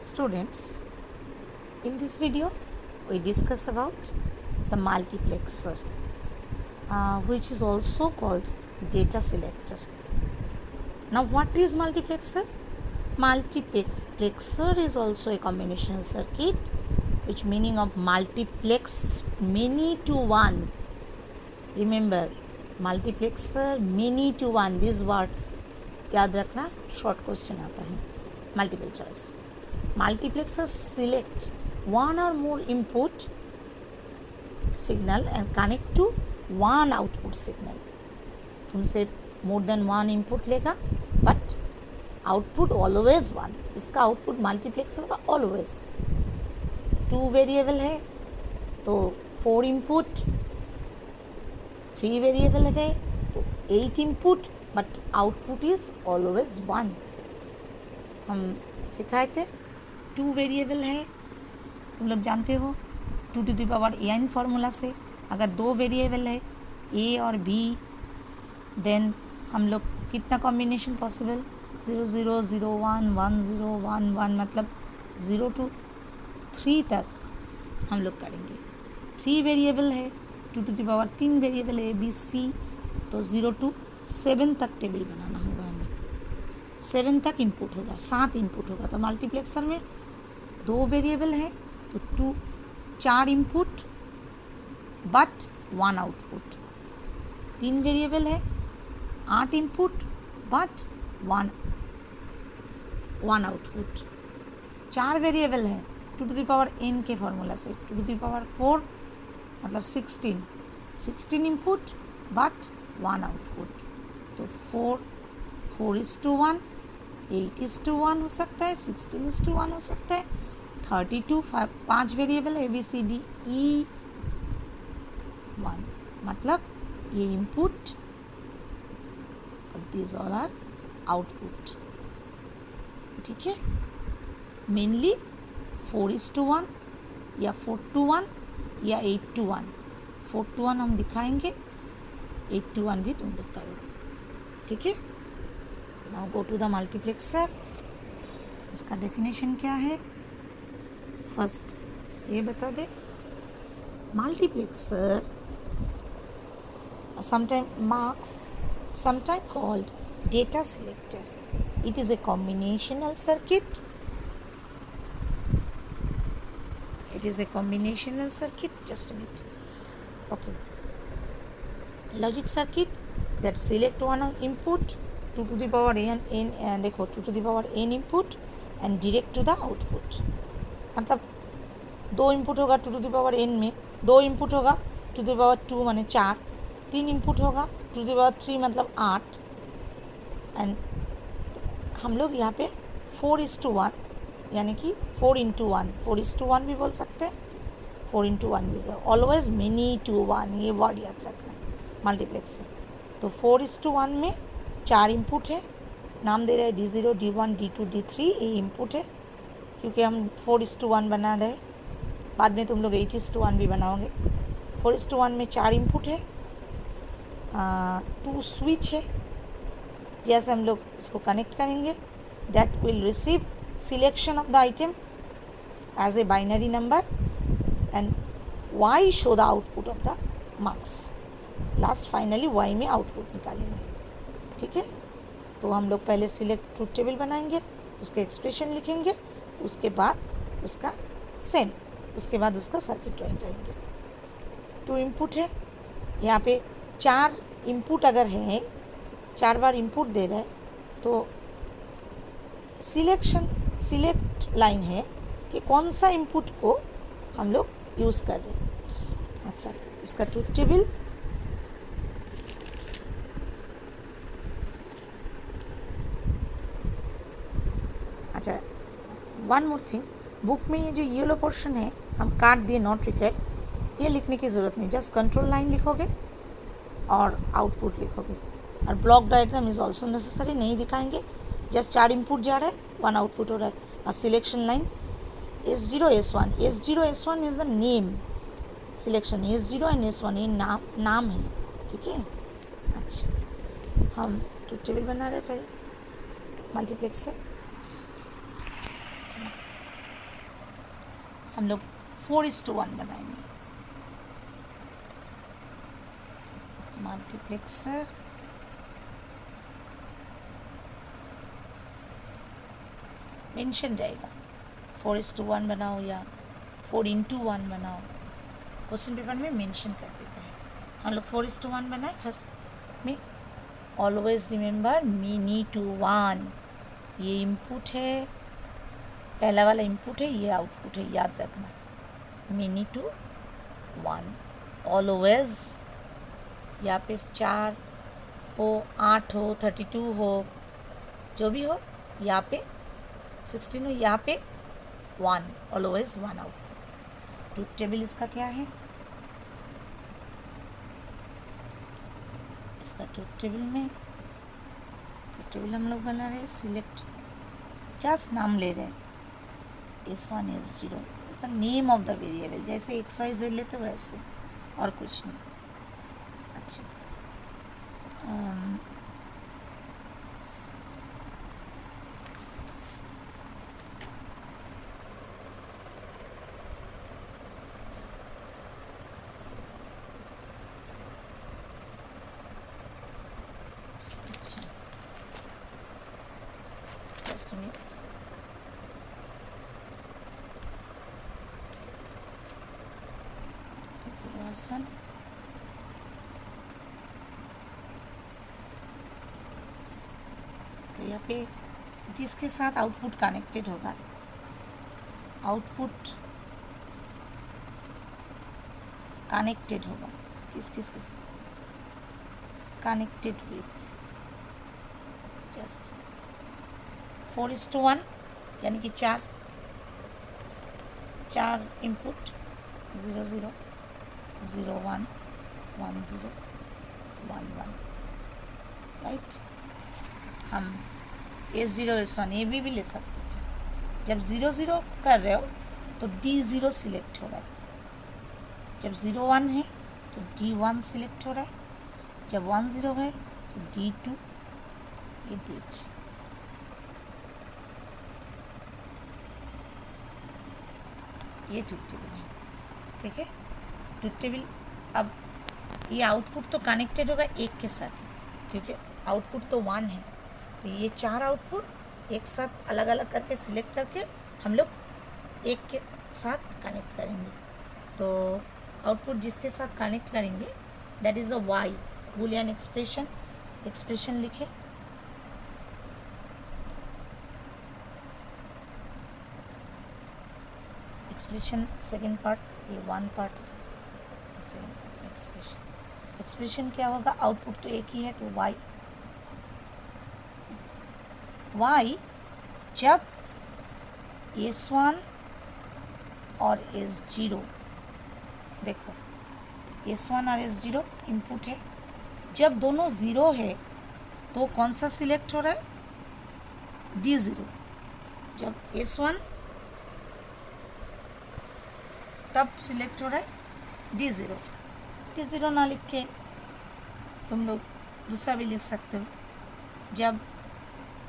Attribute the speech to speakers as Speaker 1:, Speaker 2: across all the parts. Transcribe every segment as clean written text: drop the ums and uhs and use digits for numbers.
Speaker 1: Students, in this video we discuss about the multiplexer, which is also called data selector. Now what is multiplexer? Multiplexer is also a combinational circuit, which meaning of multiplex many to one. Remember, multiplexer many to one, this word याद रखना, short question आता है, multiple choice. Multiplexer select one or more input signal and connect to one output signal. तुमसे more than one input लेगा, but output always one. इसका output multiplexer का always 2 variable है तो 4 इनपुट, 3 वेरिएबल है तो 8 input, but output is always 1. हम सिखाए थे 2 वेरिएबल है, तुम लोग जानते हो 2 to the power n formula से. अगर 2 वेरिएबल है a और b, देन हम लोग कितना कॉम्बिनेशन पॉसिबल, 0 0 0 1 1 0 1 1, मतलब 0 to 3 तक हम लोग करेंगे. 3 वेरिएबल है, 2 to the power 3 वेरिएबल है b c, तो 0 to 7 तक टेबल बनाना होगा हमें. 7 तक इनपुट होगा, 7 इनपुट होगा. तो मल्टीप्लेक्सर में 2 वेरिएबल है तो 4 इनपुट बट 1 आउटपुट. 3 वेरिएबल है, 8 इनपुट बट 1 आउटपुट. 4 वेरिएबल है 2 to the power n के फार्मूला से, 2 to the power 4 मतलब 16 इनपुट बट 1 आउटपुट. तो 4:1, 8:1 हो सकता है, 16:1 हो सकता है, 32, 5 वेरिएबल है ABCD E 1, मतलब ये input, this all are output. ठीक है, मेनली 4:1 या 4:1 या 8:1. 4:1 हम दिखाएंगे, 8:1 भी तुम लोग करोगे. ठीक है. Now go to the multiplexer. इसका डेफिनेशन क्या है, फर्स्ट ये बता दे. Multiplexer sometime called data selector. It is a combinational circuit. Just a minute. Okay. Logic circuit that select one input 2 to the power n देखो 2 to the power n input and direct to the output. मतलब 2 input होगा 2 to the power n में, 2 input होगा 2 to the power 2 माने 4, 3 input होगा 2 to the power 3 मतलब 8. And हम लोग यहाँ पे 4:1 यानी कि 4:1, 4:1 भी बोल सकते हैं, 4:1 भी. ऑलवेज मेनी टू 1, ये वर्ड याद रखना मल्टीप्लेक्सर. तो 4:1 में 4 इनपुट है, नाम दे रहे हैं D0 D1 D2 D3, ये इनपुट है क्योंकि हम 4:1 बना रहे. बाद में तुम लोग 8:1 भी बनाओगे. 4:1 में 4 इनपुट है, 2 स्विच है. जैसे हम लोग इसको कनेक्ट करेंगे, that will receive selection of the item as a binary number and Y show the output of the marks. Last finally Y में आउटपुट निकालेंगे. ठीक है. तो हम लोग पहले सिलेक्ट ट्रूथ टेबल बनाएंगे, उसके एक्सप्रेशन लिखेंगे, उसके बाद उसका सर्किट ड्राइंग करेंगे. 2 इनपुट है, यहाँ पे 4 इनपुट अगर है, 4 बार इनपुट दे रहा है तो सिलेक्ट लाइन है कि कौन सा इनपुट को हम लोग यूज़ कर रहे हैं. अच्छा, इसका ट्रूथ टेबल. अच्छा, वन मोर थिंग, बुक में ये जो येलो पोर्शन है हम काट दिए, नॉट रिक्वायर्ड, ये लिखने की ज़रूरत नहीं. जस्ट कंट्रोल लाइन लिखोगे और आउटपुट लिखोगे. और block diagram is also necessary, नहीं दिखाएंगे. जस्ट 4 इनपुट जा रहा है, 1 आउटपुट हो रहा है. और selection line S0 S1 is the name selection. S0 and S1 ये नाम है. ठीक है. अच्छा, हम ट्रूथ टेबल बना रहे हैं पहले मल्टीप्लेक्स से. हम लोग 4:1 बनाएंगे। मल्टीप्लेक्सर मेंशन रहेगा, 4:1 बनाओ या 4:1 बनाओ, क्वेश्चन पेपर में मेंशन कर देते हैं। हम लोग 4:1 बनाए फर्स्ट में। Always remember mini to one, ये इनपुट है, पहला वाला इनपुट है, ये आउटपुट है, याद रखना। मिनी टू वन ऑलवेज, यहाँ पे 4 हो, 8 हो, 32 हो, जो भी हो, यहाँ पे 16 हो, यहाँ पे 1, ऑलवेज 1 आउटपुट। ट्रूथ टेबल इसका क्या है, इसका ट्रूथ टेबल में, ट्रूथ टेबल हम लोग बना रहे हैं, सिलेक्ट, जस्ट नाम ले रहे हैं, S1 S0 is the name of the variable, जैसे XYZ लेते हो वैसे, और कुछ नहीं। अच्छा, just a minute. Is the last one? तो यहाँ पे जिसके साथ आउटपुट कनेक्टेड होगा, आउटपुट कनेक्टेड होगा, किस किस के साथ कनेक्टेड विथ, जस्ट 4:1 यानी कि 4 इनपुट, 0 0 0 1 1 0 1 1, राइट। हम S0 S1 ये भी ले सकते थे। जब 0 0 कर रहे हो तो D0 सिलेक्ट हो रहा है, जब 0 1 है तो D1 सिलेक्ट हो रहा है, जब 1 0 है तो D2, ये D3। ये ट्रूथ टेबल है, ठीक है। ट्रूथ टेबल, अब ये आउटपुट तो कनेक्टेड होगा एक के साथ ही, क्योंकि आउटपुट तो 1 है, तो ये 4 आउटपुट एक साथ अलग अलग करके सिलेक्ट करके हम लोग एक के साथ कनेक्ट करेंगे। तो आउटपुट जिसके साथ कनेक्ट करेंगे that is the Y, Boolean expression लिखे, एक्सप्रेशन सेकेंड पार्ट, ये 1 पार्ट था, सेकेंड पार्ट एक्सप्रेशन क्या होगा, आउटपुट तो एक ही है, तो वाई जब S1 और S0, देखो S1 और S0 इनपुट है, जब दोनों 0 है तो कौन सा सिलेक्ट हो रहा है, D0। जब S1 तब सिलेक्ट हो रहा है D0। D0 ना लिख के तुम लोग दूसरा भी लिख सकते हो, जब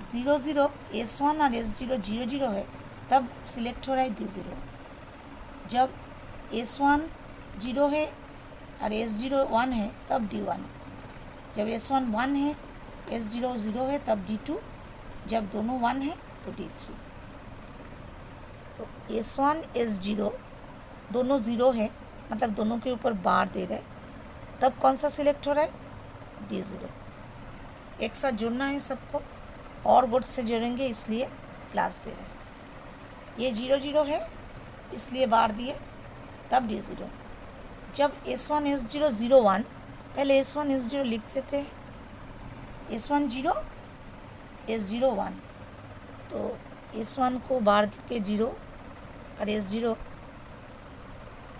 Speaker 1: 0 0 S1 और S0 0 0 है तब सिलेक्ट हो रहा है D0। जब S1 0 है और S0 1 है तब D1। जब S1 1 है, S0 0 है तब D2। जब दोनों 1 है तो D3। तो S1 S0 दोनों 0 है, मतलब दोनों के ऊपर बार दे रहे हैं, तब कौन सा सिलेक्ट हो रहा है, D0। एक साथ जोड़ना है सबको, और बोर्ड से जोड़ेंगे इसलिए प्लस दे रहे हैं। ये 0 0 है इसलिए बार दिए, तब D0। जब S1 S0 0 1, पहले S1 S0 लिख लेते हैं, S1 0 S0 1, तो S1 को बार के 0 और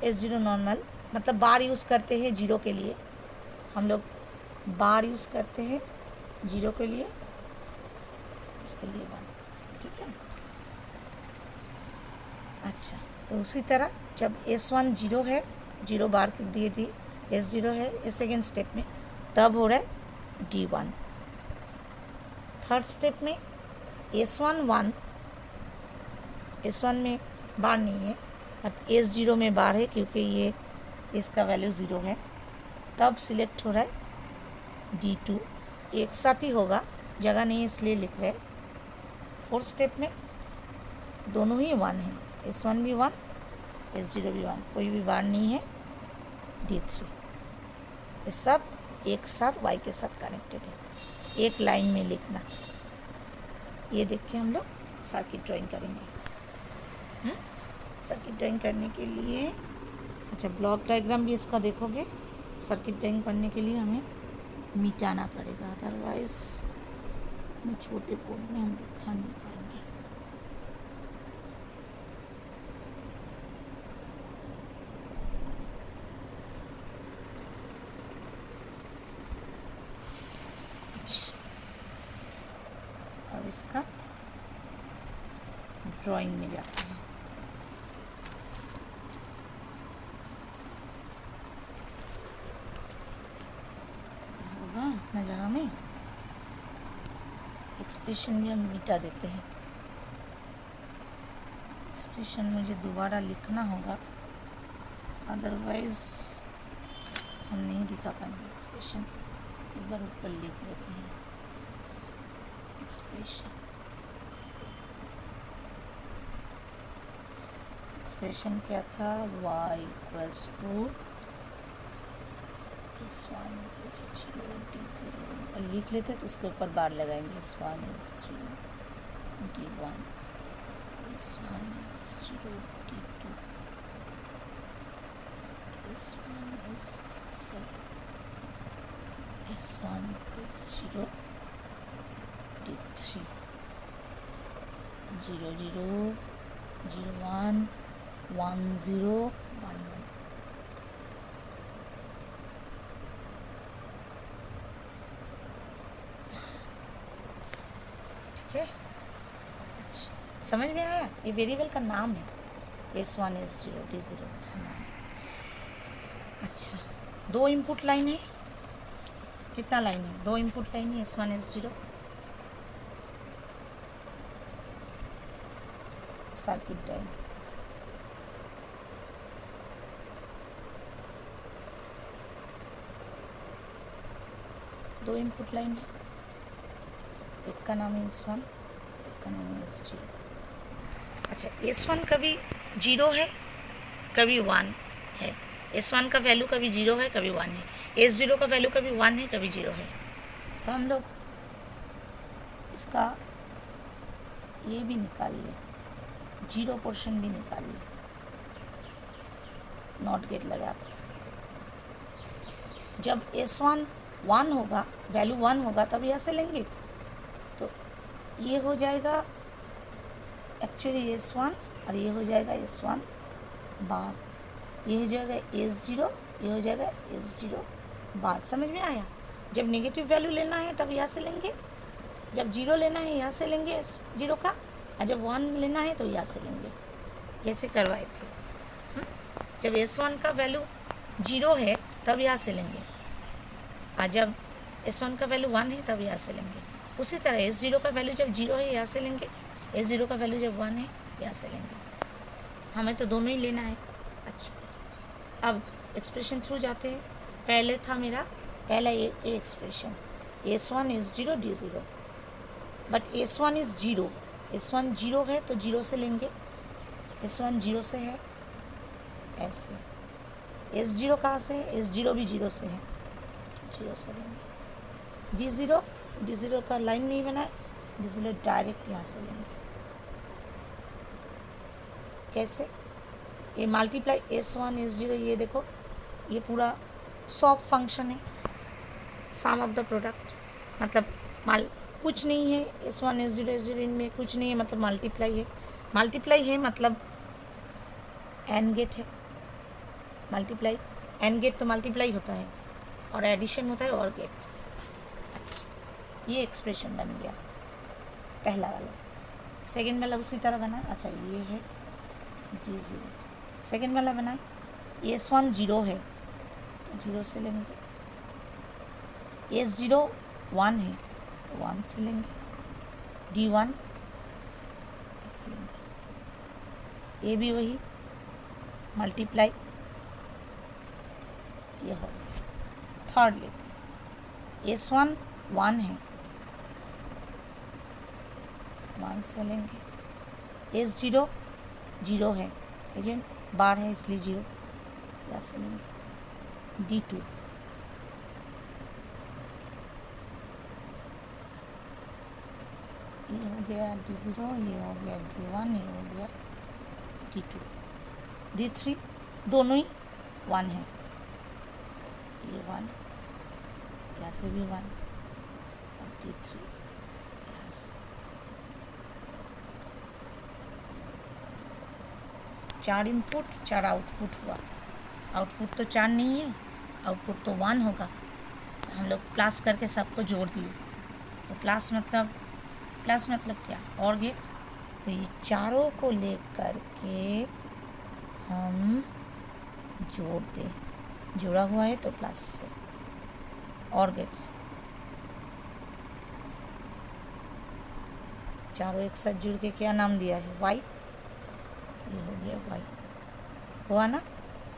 Speaker 1: S0 नॉर्मल, मतलब बार यूज़ करते हैं 0 के लिए, हम लोग बार यूज़ करते हैं 0 के लिए, इसके लिए 1, ठीक है। अच्छा, तो उसी तरह जब S1 0 है, 0 बार दिए S0 है इस सेकेंड स्टेप में, तब हो रहा है D1। थर्ड स्टेप में S1 1, S1 में बार नहीं है, अब एस जीरो में बार है क्योंकि ये इसका वैल्यू ज़ीरो है, तब सिलेक्ट हो रहा है D2। एक साथ ही होगा, जगह नहीं इसलिए लिख रहे। फोर्थ स्टेप में दोनों ही 1 है, S1 भी 1, S0 भी 1, कोई भी बार नहीं है। D3 ये सब एक साथ Y के साथ कनेक्टेड है, एक लाइन में लिखना। ये देख के हम लोग सर्किट ड्राइंग करेंगे। सर्किट ड्राइंग करने के लिए अच्छा ब्लॉक डायग्राम भी इसका देखोगे। सर्किट ड्राइंग करने के लिए हमें मिटाना पड़ेगा, अदरवाइज छोटे बोर्ड में हम दिखा नहीं पाएंगे। अब इसका ड्राइंग में जाते हैं। होगा इतना जगह में एक्सप्रेशन भी हम मिटा देते हैं। एक्सप्रेशन मुझे दोबारा लिखना होगा, अदरवाइज हम नहीं दिखा पाएंगे एक्सप्रेशन। एक बार ऊपर लिख लेते हैं एक्सप्रेशन। एक्सप्रेशन क्या था? y equals to S1 S0 D0, और लिख लेते तो उसके ऊपर बार लगाएंगे। S1 S0 D1, S1 S0 D2, S1 S0 D3, 0 0 0 1 1 0 1 1। अच्छा, समझ में आया? ये वेरिएबल का नाम है, S1 S0 D0 इसका नाम है। अच्छा, 2 इनपुट लाइन है। कितना लाइन है? 2 इनपुट लाइन है S1 S0। सर्किट ड्राइंग दो इनपुट लाइन है, एक का नाम है S1, एक का नाम है S0। अच्छा, S1 कभी 0 है कभी 1 है। S1 का वैल्यू कभी 0 है कभी 1 है। S0 का वैल्यू कभी 1 है कभी 0 है। तो हम लोग इसका ये भी निकाल ले, 0 पोर्शन भी निकाल ले, नॉट गेट लगा के। जब S1 1 होगा, वैल्यू 1 होगा, तब ऐसे लेंगे तो ये हो जाएगा एक्चुअली S1, और ये हो जाएगा S1 बार, ये हो जाएगा S0, ये हो जाएगा S0 बार। समझ में आया? जब नेगेटिव वैल्यू लेना है तब यहाँ से लेंगे, जब 0 लेना है यहाँ से लेंगे S0 का, और जब 1 लेना है तो यहाँ से लेंगे, जैसे करवाए थे। जब S1 का वैल्यू 0 है तब यहाँ से लेंगे, और जब S1 का वैल्यू 1 है तब यहाँ से लेंगे। उसी तरह S0 का वैल्यू जब 0 है यहाँ से लेंगे, S0 का वैल्यू जब 1 है यहाँ से लेंगे। हमें तो दोनों ही लेना है। अच्छा, अब एक्सप्रेशन थ्रू जाते हैं। पहले था मेरा पहला ये expression S1 S0 D0, but S1 is 0, S1 0 है तो 0 से लेंगे, S1 0 से है ऐसे, S0 कहाँ से है? S0 भी 0 से है, 0 से लेंगे। D0 का लाइन नहीं बनाए, D0 डायरेक्ट यहाँ से लेंगे। कैसे? ये मल्टीप्लाई S1 S0, ये देखो ये पूरा सॉप फंक्शन है, सम ऑफ द प्रोडक्ट, मतलब कुछ नहीं है S1 S0 S0 इनमें कुछ नहीं है, मतलब मल्टीप्लाई है। मल्टीप्लाई है मतलब एंड गेट है। मल्टीप्लाई एंड गेट तो मल्टीप्लाई होता है, और एडिशन होता है और गेट। अच्छा, ये एक्सप्रेशन बन गया पहला वाला। सेकेंड वाला उसी तरह बना। अच्छा, ये है D0, सेकेंड वाला बनाए, S1 0 है तो 0 से लेंगे, S0 1 है तो 1 से लेंगे, D1 ऐसे लेंगे। ये भी वही मल्टीप्लाई, ये हो गया। थर्ड लेते हैं, S1 1 है, 1 से लेंगे। S0 0 है, एजेंट बार है इसलिए 0, यहाँ से लेंगे। D2 ये हो गया D0, ये हो गया D1, ये हो गया D2। D3 दोनों ही 1 है, ये 1, यहाँ से भी 1, और D3 यहाँ से। 4 इनपुट 4 आउटपुट हुआ। आउटपुट तो 4 नहीं है, आउटपुट तो 1 होगा। हम लोग प्लस करके सबको जोड़ दिए, तो प्लस मतलब क्या, और गेट। तो ये चारों को लेकर के हम जोड़ दें, जुड़ा हुआ है तो प्लस से, और गेट्स चारों एक साथ जुड़ के क्या नाम दिया है, वाई। ये हो गया वाई, हुआ ना।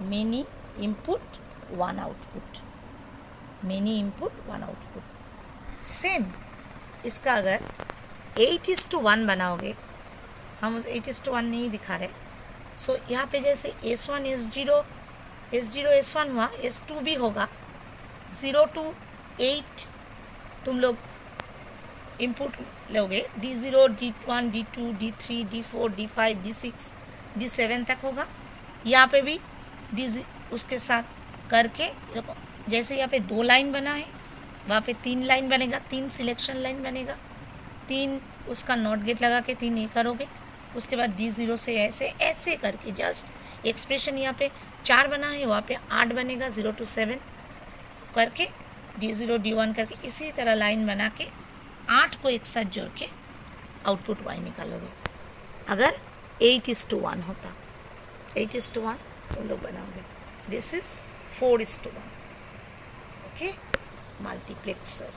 Speaker 1: Many input 1 output, many input 1 output. Same इसका अगर 8:1 बनाओगे, हम उस 8:1 नहीं दिखा रहे। सो यहाँ पे जैसे S1 S0 S1 हुआ, S2 भी होगा। 0 to 8 तुम लोग इनपुट लोगे, D0 D1 D2 D3 D4 D5 D6 D7 तक होगा। यहाँ पे भी उसके साथ करके जैसे यहाँ पे 2 लाइन बना है, वहाँ पे 3 लाइन बनेगा, 3 सिलेक्शन लाइन बनेगा, 3 उसका नॉट गेट लगा के 3 ये करोगे। उसके बाद D0 से ऐसे करके जस्ट एक्सप्रेशन यहाँ पे 4 बना है, वहाँ पे 8 बनेगा, 0 to 7 करके D0 D1 करके इसी तरह लाइन बना के 8 को एक साथ जोड़ के आउटपुट वाई निकालोगे। अगर 8:1 होता, 8:1 तुम लोग बनाओगे। This is 4:1। Okay, multiplexer.